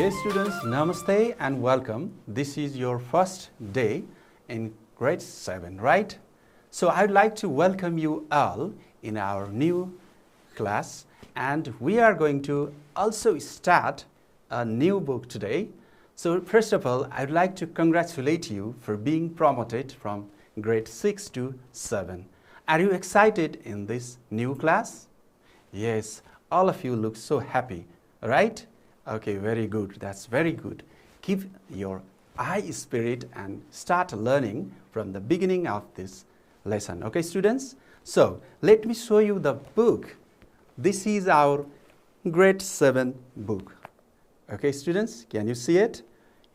Dear students, Namaste and welcome. This is your first day in grade 7, right? So I'd like to welcome you all in our new class, and we are going to also start a new book today. So first of all, I'd like to congratulate you for being promoted from grade 6 to 7. Are you excited in this new class? Yes, all of you look so happy, right? Okay, very good. That's very good. Keep your high spirit and start learning from the beginning of this lesson. Okay, students? So, let me show you the book. This is our grade 7 book. Okay, students? Can you see it?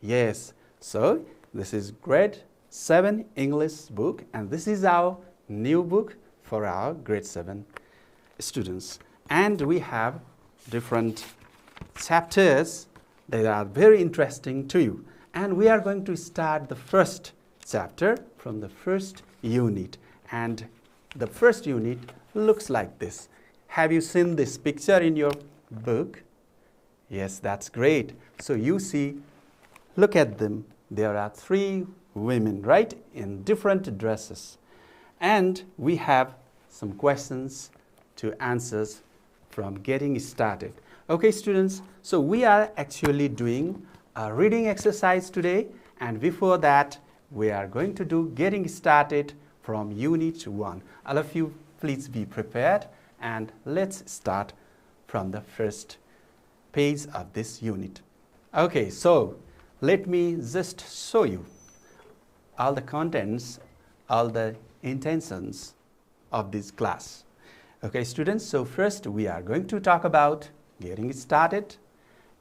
Yes. So, this is grade 7 English book, and this is our new book for our grade 7 students. And we have different chapters that are very interesting to you. And we are going to start the first chapter from the first unit. And the first unit looks like this. Have you seen this picture in your book? Yes, that's great. So you see, look at them. There are 3 women, right, in different dresses. And we have some questions to answer from getting started. Okay, students, so we are actually doing a reading exercise today, and before that, we are going to do getting started from unit 1. All of you, please be prepared, and let's start from the first page of this unit. Okay, so let me just show you all the contents, all the intentions of this class. Okay, students, so first we are going to talk about getting started,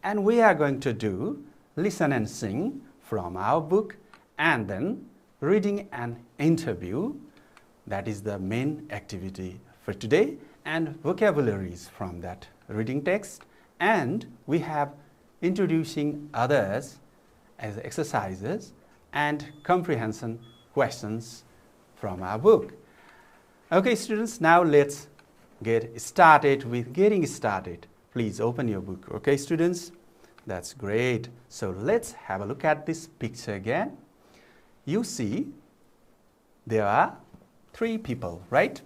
and we are going to do listen and sing from our book, and then reading an interview. That is the main activity for today, and vocabularies from that reading text, and we have introducing others as exercises and comprehension questions from our book. Okay, students, now let's get started with getting started. Please open your book. Okay, students? That's great. So let's have a look at this picture again. You see, there are 3 people, right?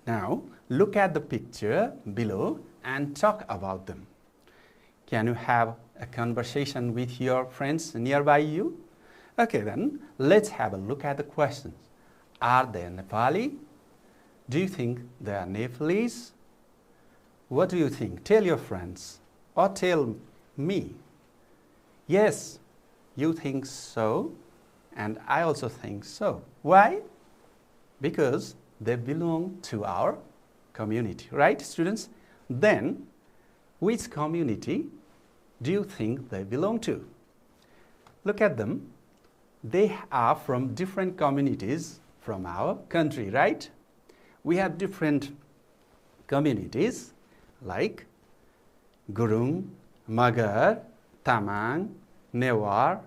Now, look at the picture below and talk about them. Can you have a conversation with your friends nearby you? Okay, then, let's have a look at the questions. Are they Nepali? Do you think they are Nepalese? What do you think? Tell your friends or tell me. Yes, you think so, and I also think so. Why? Because they belong to our community, right, students? Then, which community do you think they belong to? Look at them. They are from different communities from our country, right? We have different communities like Gurung, Magar, Tamang, Newar,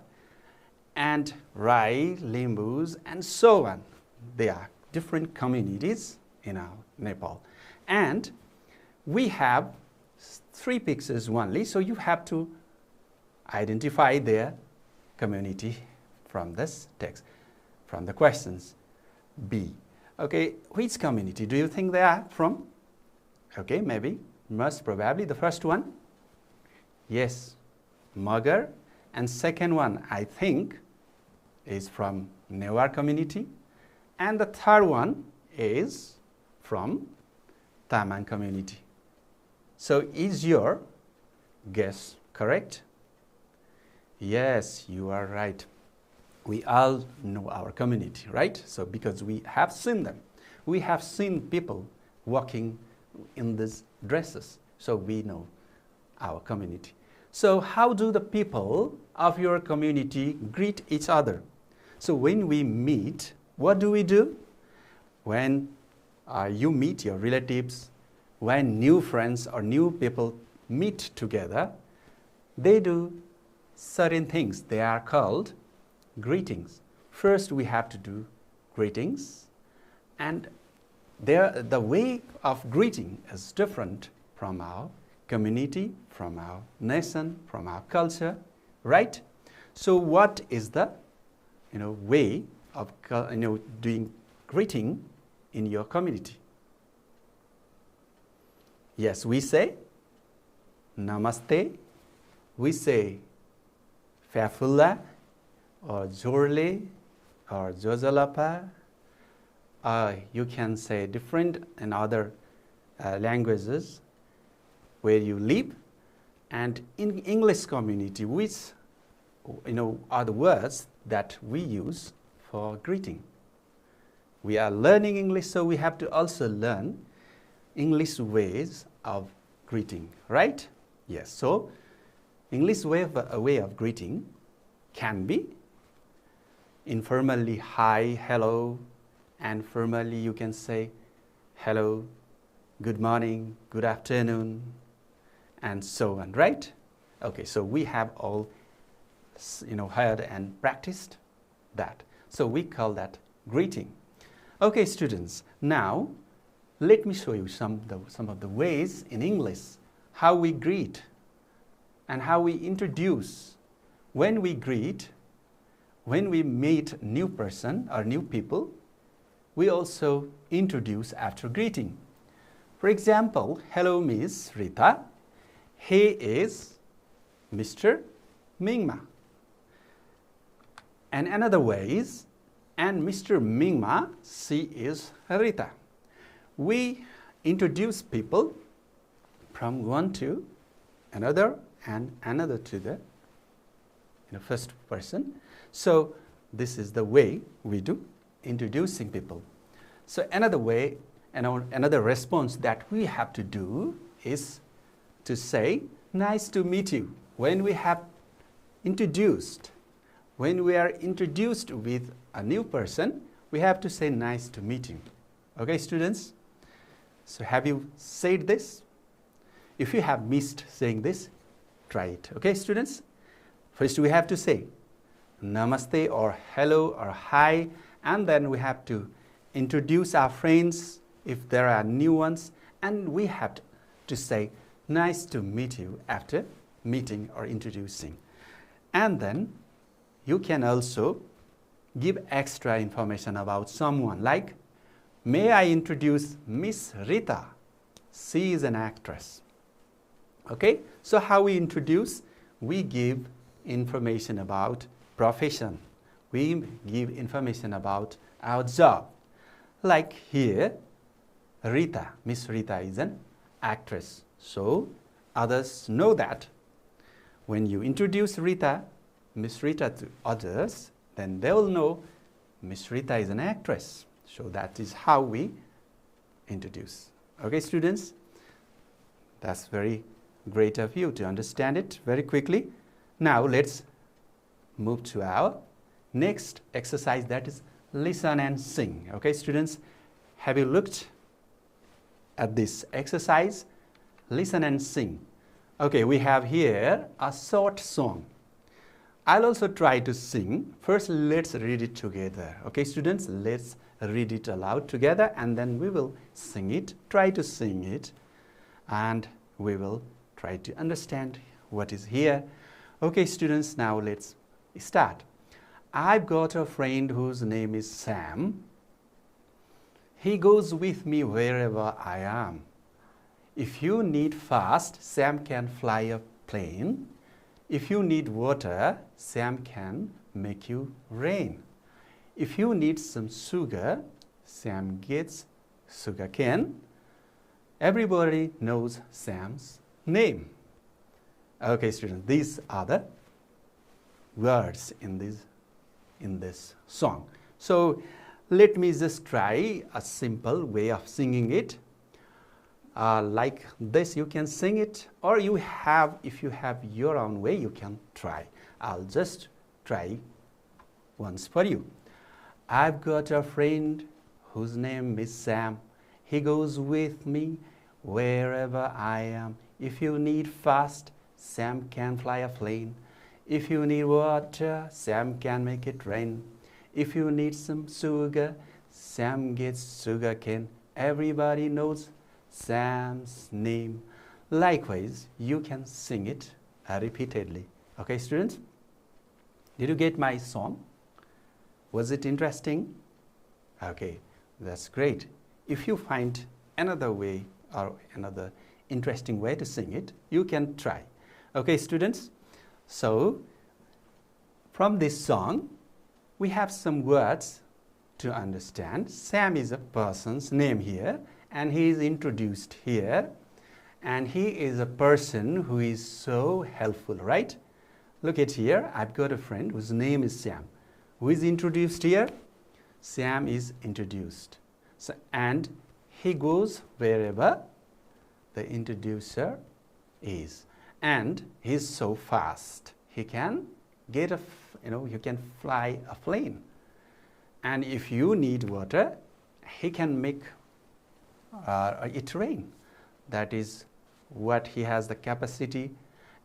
and Rai, Limbus, and so on. They are different communities in our Nepal. And we have 3 pictures only, so you have to identify their community from this text, from the questions B. Okay, which community do you think they are from? Okay, maybe, most probably the first one. Yes, Magar. And second one, I think, is from Newar community. And the third one is from Tamang community. So is your guess correct? Yes, you are right. We all know our community, right? So because we have seen them. We have seen people walking in these dresses. So we know our community. So how do the people of your community greet each other? So when we meet, what do we do? When you meet your relatives, when new friends or new people meet together, they do certain things. They are called greetings. First, we have to do greetings, and the way of greeting is different from our community, from our nation, from our culture, right? So what is the way of doing greeting in your community? Yes, we say namaste, we say Fafula or Jorle or Jojalapa. You can say different in other languages where you live. And in English community, which are the words that we use for greeting. We are learning English, so we have to also learn English ways of greeting, right? Yes, so English way of greeting can be informally hi, hello, and formally you can say hello, good morning, good afternoon, and so on, right? Okay, so we have all heard and practiced that. So we call that greeting. Okay, students, now let me show you some of the ways in English how we greet and how we introduce. When we greet, when we meet new person or new people, we also introduce after greeting. For example, hello Miss Rita. He is Mr. Mingma. And another way is, and Mr. Mingma, she is Rita. We introduce people from one to another and another to the first person. So this is the way we do introducing people. So another way and another response that we have to do is to say nice to meet you. When we are introduced with a new person, we have to say nice to meet you. Okay, students? So have you said this? If you have missed saying this, try it. Okay, students? First we have to say namaste or hello or hi, and then we have to introduce our friends if there are new ones, and we have to say nice to meet you after meeting or introducing. And then you can also give extra information about someone, like, may I introduce Miss Rita? She is an actress. Okay, so how we introduce? We give information about profession. We give information about our job. Like here, Rita, Miss Rita is an actress. So others know that. When you introduce Rita, Miss Rita to others, then they will know Miss Rita is an actress. So that is how we introduce. Okay, students? That's very great of you to understand it very quickly. Now let's move to our next exercise, that is listen and sing. Okay, students? Have you looked at this exercise? Listen and sing. Okay, we have here a short song. I'll also try to sing. First, let's read it together. Okay, students, let's read it aloud together, and then we will sing it, try to sing it, and we will try to understand what is here. Okay, students, now let's start. I've got a friend whose name is Sam. He goes with me wherever I am. If you need fast, Sam can fly a plane. If you need water, Sam can make you rain. If you need some sugar, Sam gets sugar cane. Everybody knows Sam's name. Okay, students, these are the words in this song. So let me just try a simple way of singing it. Like this, you can sing it, or if you have your own way, you can try. I'll just try once for you. I've got a friend whose name is Sam. He goes with me wherever I am. If you need fast, Sam can fly a plane. If you need water, Sam can make it rain. If you need some sugar, Sam gets sugar cane. Everybody knows Sam's name. Likewise, you can sing it repeatedly. Okay, students? Did you get my song? Was it interesting? Okay, that's great. If you find another way or another interesting way to sing it, you can try. Okay, students? So, from this song, we have some words to understand. Sam is a person's name here, and he is introduced here. And he is a person who is so helpful, right? Look at here, I've got a friend whose name is Sam. Who is introduced here? Sam is introduced. So, and he goes wherever the introducer is. And he's so fast. He can get you can fly a plane. And if you need water, he can make it rain. That is what he has the capacity.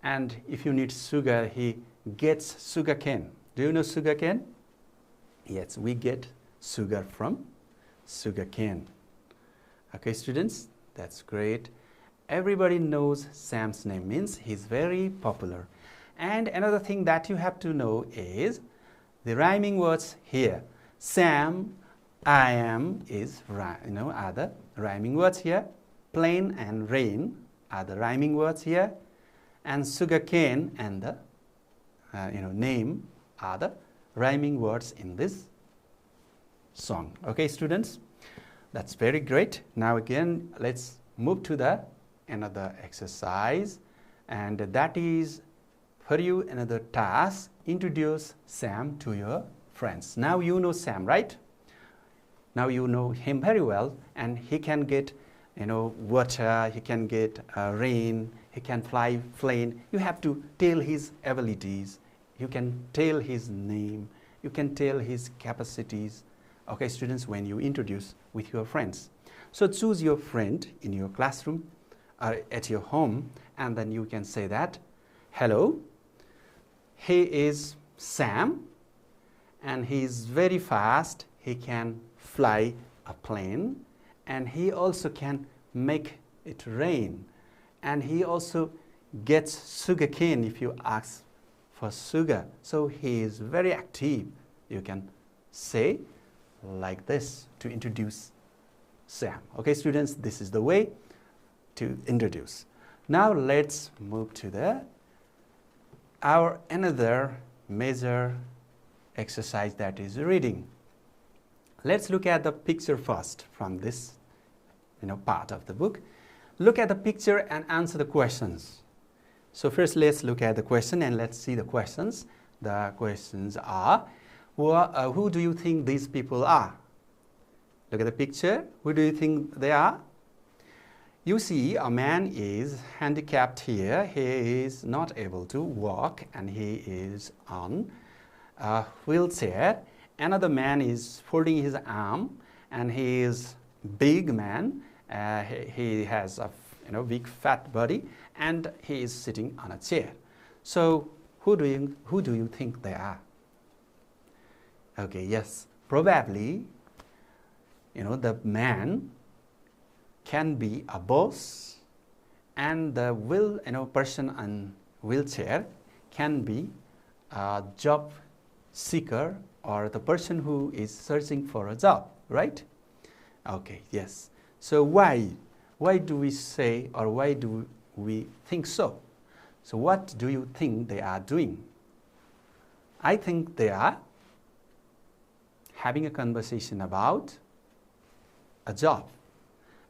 And if you need sugar, he gets sugar cane. Do you know sugar cane? Yes, we get sugar from sugar cane. Okay, students, that's great. Everybody knows Sam's name, means he's very popular. And another thing that you have to know is the rhyming words here. Sam, I am is are the rhyming words here. Plane and rain are the rhyming words here. And sugar cane and the name are the rhyming words in this song. Okay, students, that's very great. Now again, let's move to another exercise, and that is for you another task. Introduce Sam to your friends. Now you know Sam, right? Now you know him very well, and he can get water, he can get rain, he can fly plane. You have to tell his abilities, you can tell his name, you can tell his capacities. Okay, students, when you introduce with your friends. So choose your friend in your classroom or at your home, and then you can say that, hello, he is Sam, and he is very fast, he can fly a plane, and he also can make it rain, and he also gets sugar cane if you ask for sugar. So he is very active. You can say like this to introduce Sam. Okay, students, this is the way to introduce. Now let's move to our another major exercise, that is reading. Let's look at the picture first from this part of the book. Look at the picture and answer the questions. So first let's look at the question and let's see the questions. The questions are, who do you think these people are? Look at the picture. Who do you think they are? You see a man is handicapped here. He is not able to walk and he is on a wheelchair. Another man is folding his arm and he is big man. He has a big fat body and he is sitting on a chair. So who do you think they are? Okay, yes, probably the man can be a boss, and the person on wheelchair can be a job seeker or the person who is searching for a job, right? Okay, yes. So why do we say, or why do we think so? So what do you think they are doing? I think they are having a conversation about a job.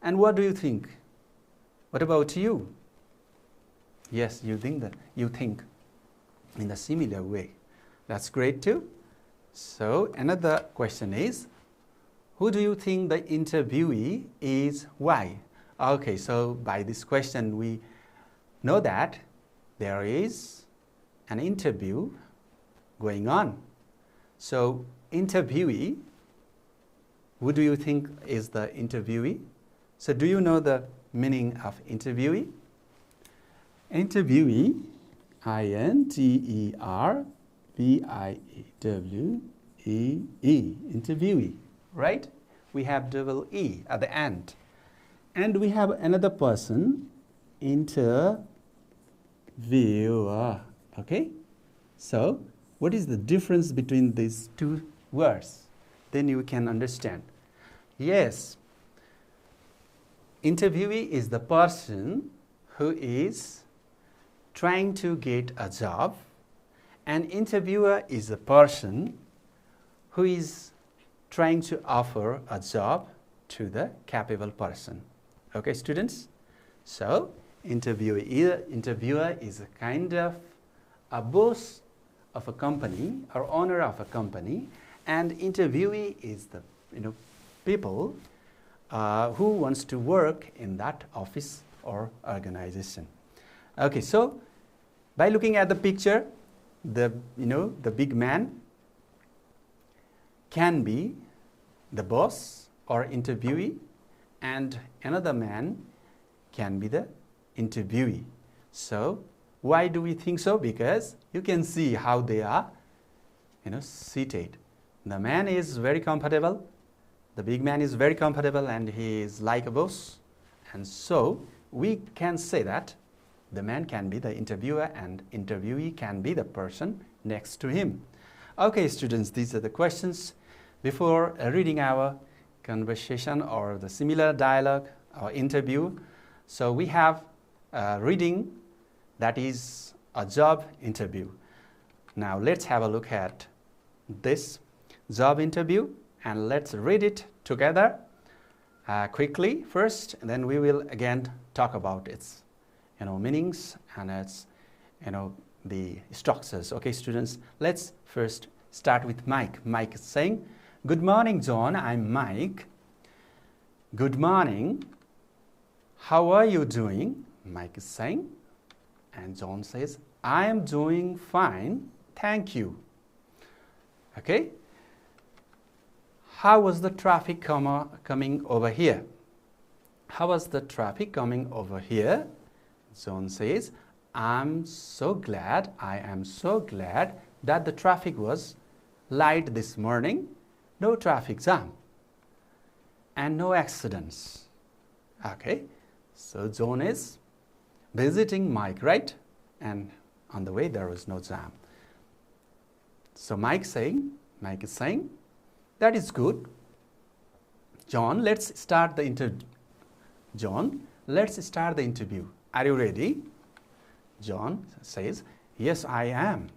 And what do you think? What about you? Yes, you think in a similar way. That's great too. So another question is, who do you think the interviewee is? Why? Okay, so by this question we know that there is an interview going on. So interviewee, who do you think is the interviewee? So do you know the meaning of interviewee? Interviewee, interviewee, interviewee, right? We have double E at the end. And we have another person interviewer. Okay, so what is the difference between these two words? Then you can understand. Yes, interviewee is the person who is trying to get a job, and interviewer is the person who is trying to offer a job to the capable person. Okay, students? So, interviewer is a kind of a boss of a company or owner of a company, and interviewee is the people who wants to work in that office or organization. Okay, so by looking at the picture, the big man can be the boss or interviewee, and another man can be the interviewee. So why do we think so? Because you can see how they are seated. The man is very comfortable, the big man is very comfortable, and he is like a boss, and so we can say that the man can be the interviewer and interviewee can be the person next to him. Okay, students, these are the questions. Before reading our conversation or the similar dialogue or interview, so we have reading, that is a job interview. Now let's have a look at this job interview and let's read it together quickly first, and then we will again talk about its meanings and its the structures. Okay, students, let's first start with Mike. Mike is saying, "Good morning, John. I'm Mike." "Good morning. How are you doing?" Mike is saying. And John says, "I am doing fine. Thank you." Okay. "How was the traffic coming over here?" "How was the traffic coming over here?" John says, I am so glad that the traffic was light this morning. No traffic jam and no accidents. Okay, so John is visiting Mike, right? And on the way there was no jam. So Mike is saying, that is good. John, let's start the interview. Are you ready? John says, yes, I am.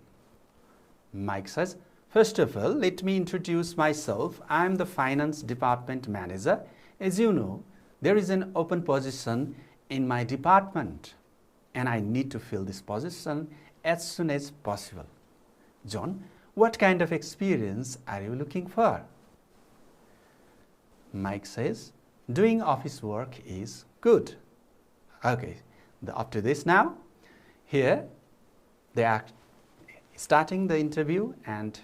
Mike says, first of all, let me introduce myself. I am the finance department manager. As you know, there is an open position in my department, and I need to fill this position as soon as possible. John, what kind of experience are you looking for? Mike says, doing office work is good. Okay, up to this now, here they are starting the interview, and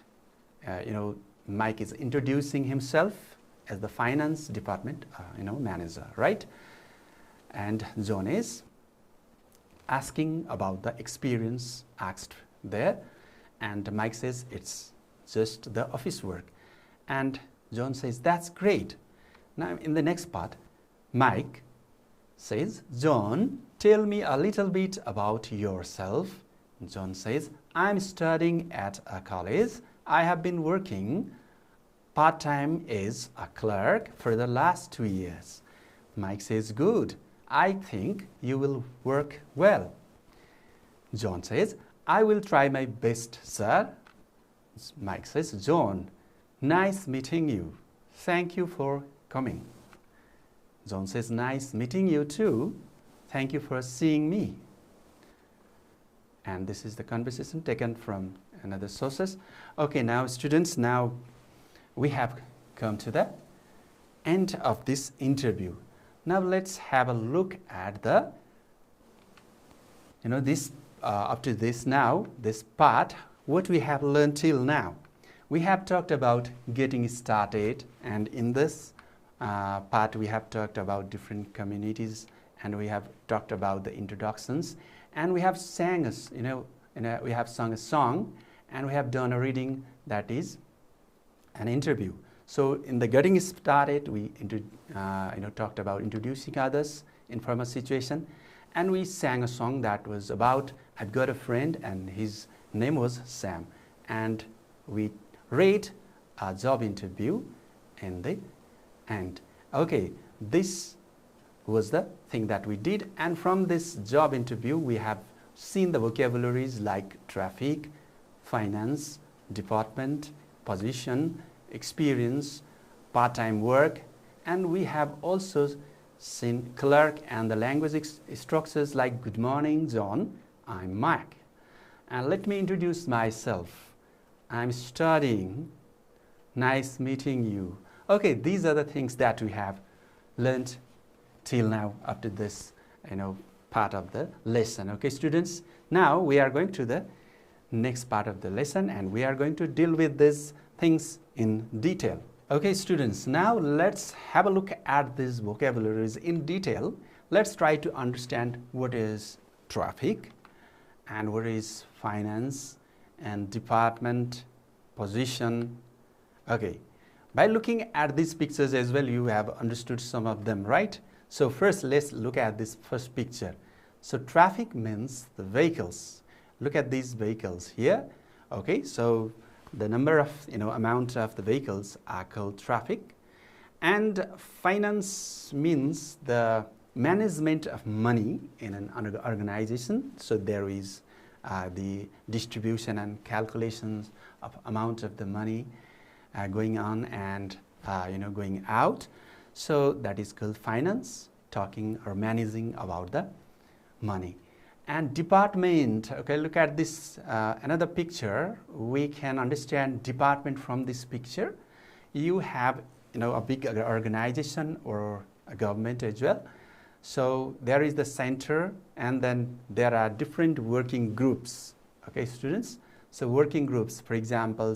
Mike is introducing himself as the finance department manager, right? And John is asking about the experience asked there, and Mike says it's just the office work, and John says that's great. Now in the next part, Mike says, John, tell me a little bit about yourself. John says, I'm studying at a college. I have been working part-time as a clerk for the last 2 years. Mike says, good. I think you will work well. John says, I will try my best, sir. Mike says, John, nice meeting you. Thank you for coming. John says, nice meeting you too. Thank you for seeing me. And this is the conversation taken from another sources. Okay, now students, now we have come to the end of this interview. Now let's have a look at the, this up to this now, this part, what we have learned till now. We have talked about getting started, and in this part we have talked about different communities, and we have talked about the introductions, and we have sang we have sung a song, and we have done a reading, that is an interview. So in the getting started, we talked about introducing others, informal situation, and we sang a song that was about, I've got a friend and his name was Sam, and we read a job interview in the end. Okay, this was the thing that we did, and from this job interview we have seen the vocabularies like traffic, finance, department, position, experience, part-time work, and we have also seen clerk and the language structures like good morning John, I'm Mike, and let me introduce myself, I'm studying, nice meeting you. Okay, these are the things that we have learned till now up to this part of the lesson. Okay students, now we are going to the next part of the lesson and we are going to deal with these things in detail. Okay students, now let's have a look at these vocabularies in detail. Let's try to understand what is traffic and what is finance and department, position. Okay, by looking at these pictures as well, you have understood some of them, right? So first let's look at this first picture. So traffic means the vehicles. Look at these vehicles here. Okay, so the number of amount of the vehicles are called traffic. And finance means the management of money in an organization. So there is the distribution and calculations of amount of the money going on and going out. So that is called finance, talking or managing about the money. And department, okay, look at this another picture. We can understand department from this picture. You have a big organization or a government as well. So there is the center and then there are different working groups. Okay students, so working groups, for example,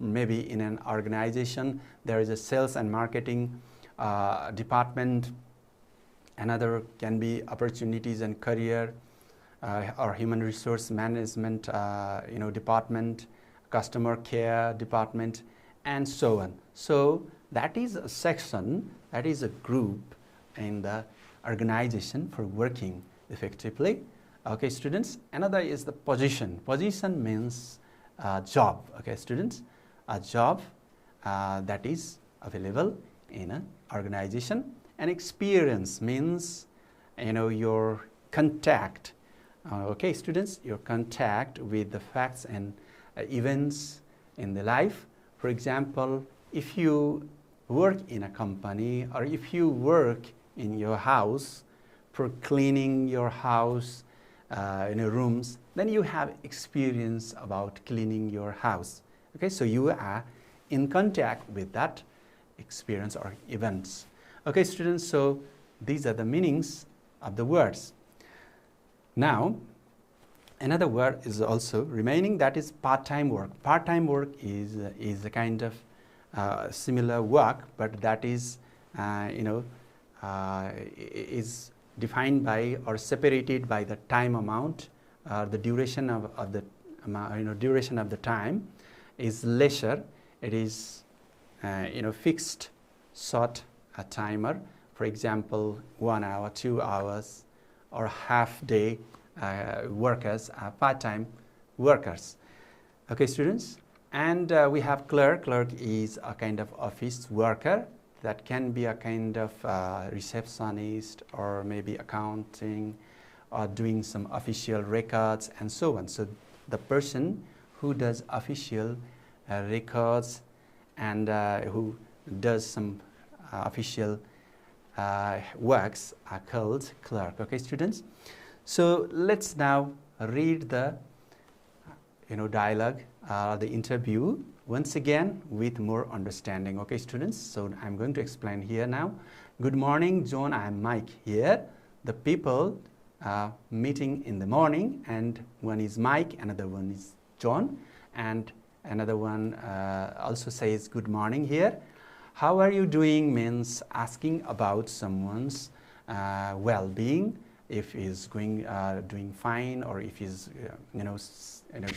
maybe in an organization there is a sales and marketing department. Another can be opportunities and career or human resource management department, customer care department, and so on. So that is a section, that is a group in the organization for working effectively. Okay students, another is the position. Position means job. Okay students, a job that is available in an organization. And experience means your contact. Okay students, your contact with the facts and events in the life. For example, if you work in a company or if you work in your house for cleaning your house rooms, then you have experience about cleaning your house. Okay, so you are in contact with that experience or events. Okay students, so these are the meanings of the words. Now another word is also remaining, that is part-time work. Part-time work is a kind of similar work, but that is is defined by or separated by the time amount. The duration of the duration of the time is lesser. It is fixed, short a timer, for example 1 hour, 2 hours, or half day workers are part-time workers. Okay students, and we have clerk. Clerk is a kind of office worker that can be a kind of receptionist or maybe accounting or doing some official records and so on. So the person who does official records and who does some official works are called clerk. Okay students, so let's now read the dialogue, the interview once again with more understanding. Okay students, so I'm going to explain here now. Good morning John, I'm Mike here. The people meeting in the morning, and one is Mike, another one is John, and another one also says good morning here. How are you doing means asking about someone's well-being, if he's doing fine, or if he's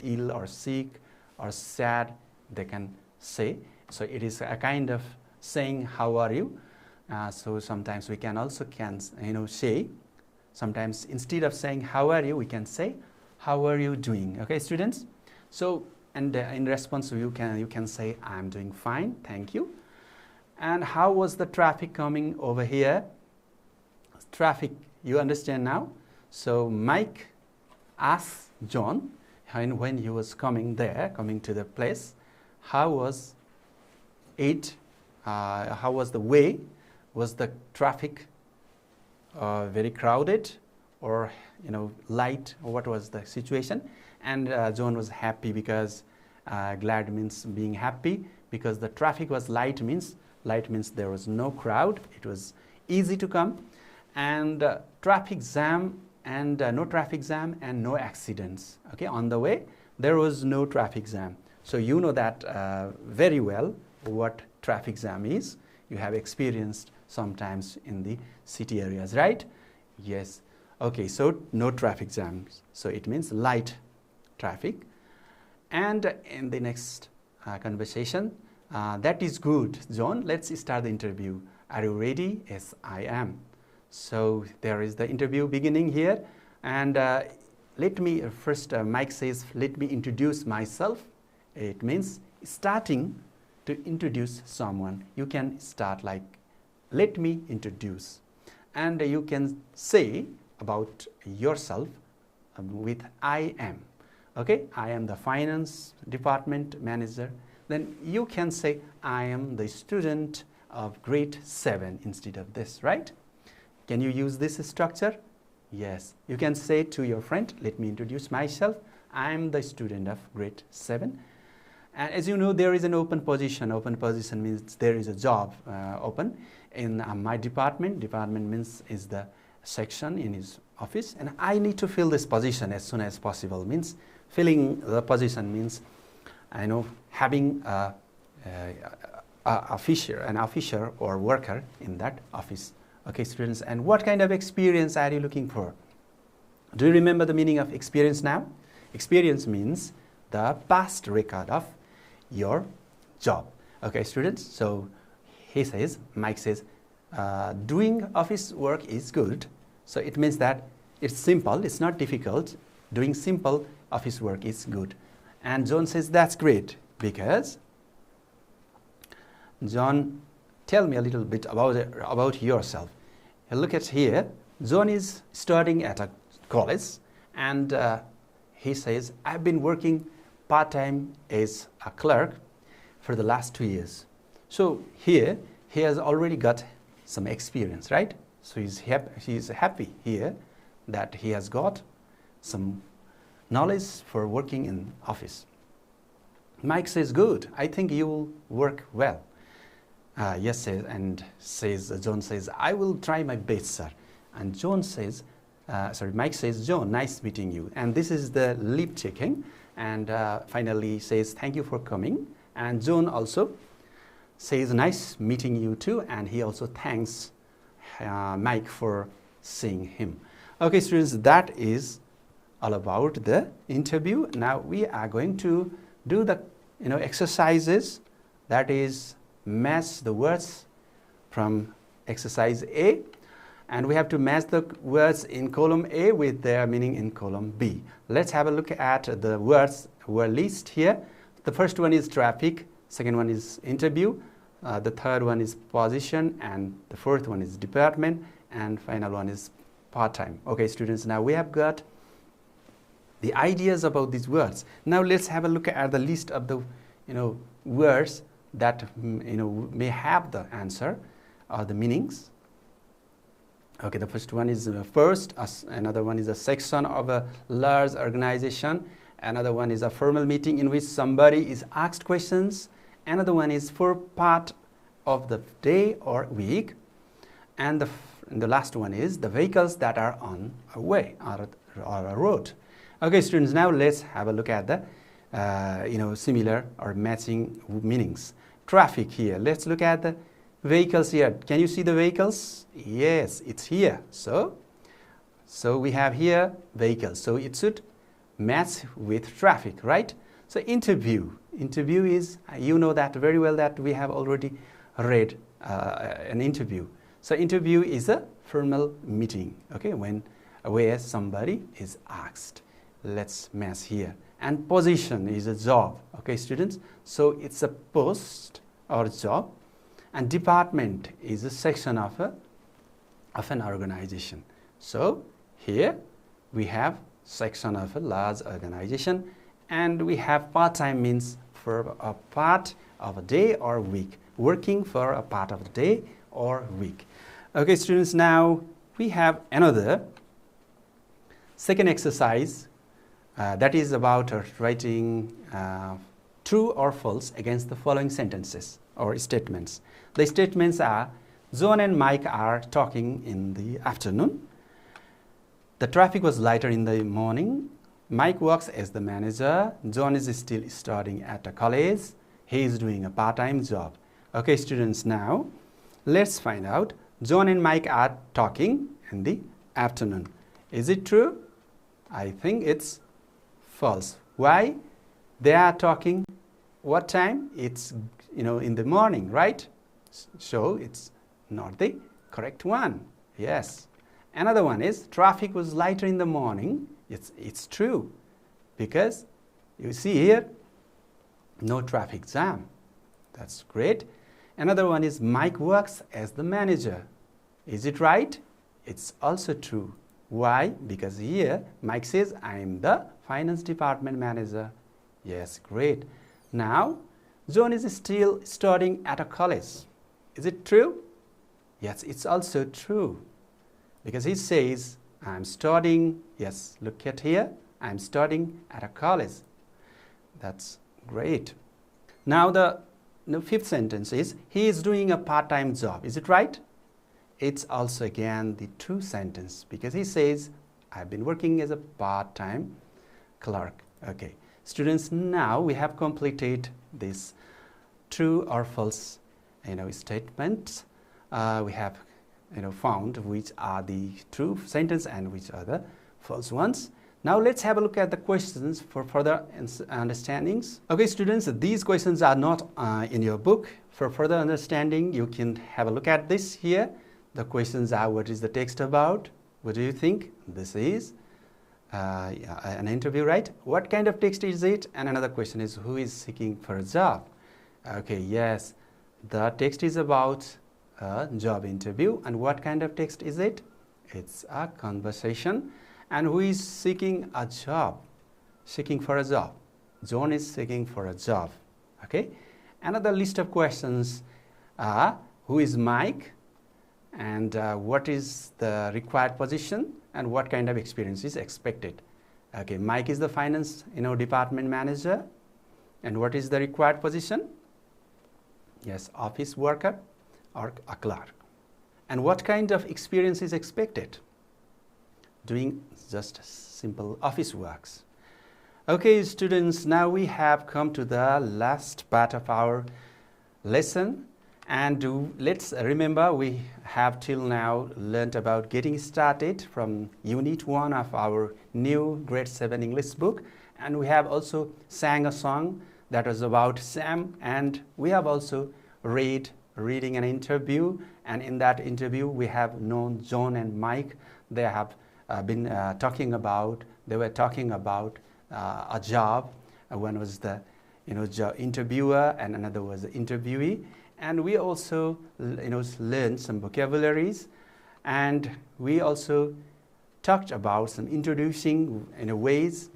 ill or sick or sad, they can say. So it is a kind of saying how are you. So sometimes we can also say Sometimes instead of saying how are you, we can say how are you doing. Okay, students? So, and in response you can say I'm doing fine, thank you. And how was the traffic coming over here? Traffic, you understand now? So Mike asked John when he was coming to the place, how was it, how was the way? Was the traffic very crowded or light, or what was the situation? And John was happy because glad means being happy, because the traffic was light means there was no crowd, it was easy to come, and traffic jam and no traffic jam and no accidents. Okay, on the way there was no traffic jam. So you know that very well what traffic jam is. You have experienced sometimes in the city areas, right? Yes. Okay, so no traffic jams. So it means light traffic. And in the next conversation, that is good, John. Let's start the interview. Are you ready? Yes, I am. So there is the interview beginning here. And let me first, Mike says, let me introduce myself. It means starting to introduce someone. You can start like, let me introduce. And you can say about yourself with I am. Okay, I am the finance department manager. Then you can say I am the student of grade 7 instead of this, right? Can you use this structure? Yes. You can say to your friend, let me introduce myself. I am the student of grade 7. And as you know, there is an open position. Open position means there is a job open in my department. Department means is the section in his office. And I need to fill this position as soon as possible. Means filling the position means, I know, having an officer or worker in that office. Okay, students, and what kind of experience are you looking for? Do you remember the meaning of experience now? Experience means the past record of your job. Okay, students, so he says, Mike says, doing office work is good. So it means that it's simple, it's not difficult. Doing simple office work is good. And John says, that's great, because John, tell me a little bit about yourself. Look at here, John is studying at a college, and he says, I've been working part-time as a clerk for the last 2 years. So here, he has already got some experience, right? So he's happy here that he has got some knowledge for working in office. Mike says, good, I think you will work well. Yes, John says, I will try my best, sir. And Mike says, John, nice meeting you. And this is the lip checking. And finally says, thank you for coming. And John also says, nice meeting you too. And he also thanks Mike for seeing him. Okay, students, that is all about the interview. Now we are going to do the exercises, that is match the words from exercise A, and we have to match the words in column A with their meaning in column B. Let's have a look at the words were list here. The first one is traffic, second one is interview, the third one is position, and the fourth one is department, and final one is part-time. Okay, students, now we have got the ideas about these words. Now let's have a look at the list of the words that may have the answer or the meanings. Okay, the first one is first, another one is a section of a large organization, another one is a formal meeting in which somebody is asked questions, another one is for part of the day or week, and the last one is the vehicles that are on a way or a road. Okay, students, now let's have a look at the similar or matching meanings. Traffic here, let's look at the vehicles here. Can you see the vehicles? Yes, it's here. So we have here vehicles. So it should match with traffic, right? So interview is, you know that very well that we have already read an interview. So interview is a formal meeting, okay, when where somebody is asked. Let's match here. And position is a job. Okay, students? So it's a post or job. And department is a section of an organization. So here we have section of a large organization, and we have part-time means for a part of a day or week, working for a part of the day or week. Okay, students, now we have another second exercise that is about writing true or false against the following sentences or statements. The statements are: John and Mike are talking in the afternoon. The traffic was lighter in the morning. Mike works as the manager. John is still studying at a college. He is doing a part-time job. Okay, students, now let's find out. John and Mike are talking in the afternoon. Is it true? I think it's false. Why? They are talking what time? It's, in the morning, right? So it's not the correct one. Yes. Another one is traffic was lighter in the morning. It's true, because you see here, no traffic jam. That's great. Another one is Mike works as the manager. Is it right? It's also true. Why? Because here Mike says, I'm the finance department manager. Yes, great. Now, John is still studying at a college. Is it true? Yes, it's also true. Because he says, I'm studying, yes, look at here, I'm studying at a college. That's great. Now the fifth sentence is, he is doing a part-time job. Is it right? It's also again the true sentence, because he says, I've been working as a part-time clerk. Okay, students, now we have completed this true or false statements. We have found which are the true sentence and which are the false ones. Now let's have a look at the questions for further understandings. Okay, students, these questions are not in your book. For further understanding, you can have a look at this here. The questions are: what is the text about? What do you think? This is an interview, right? What kind of text is it? And another question is, who is seeking for a job? Okay, yes, the text is about a job interview. And what kind of text is it? It's a conversation. And who is seeking a job? Seeking for a job. John is seeking for a job. Okay. Another list of questions are: who is Mike? And what is the required position? And what kind of experience is expected? Okay, Mike is the finance department manager. And what is the required position? Yes, office worker or a clerk. And what kind of experience is expected? Doing just simple office works. Okay, students, now we have come to the last part of our lesson. And let's remember, we have till now learned about getting started from Unit 1 of our new Grade 7 English book. And we have also sang a song that was about Sam. And we have also reading an interview. And in that interview, we have known John and Mike. They have been talking about a job. One was the interviewer, and another was the interviewee. And we also learned some vocabularies, and we also talked about some introducing ways,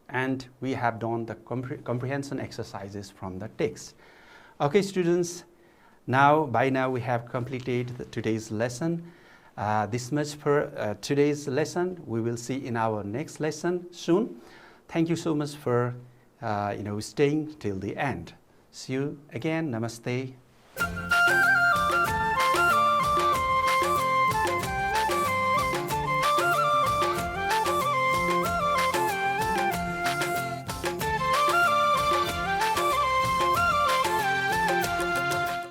and we have done the comprehension exercises from the text. Okay, students, by now we have completed today's lesson. This much for today's lesson. We will see in our next lesson soon. Thank you so much for staying till the end. See you again. Namaste.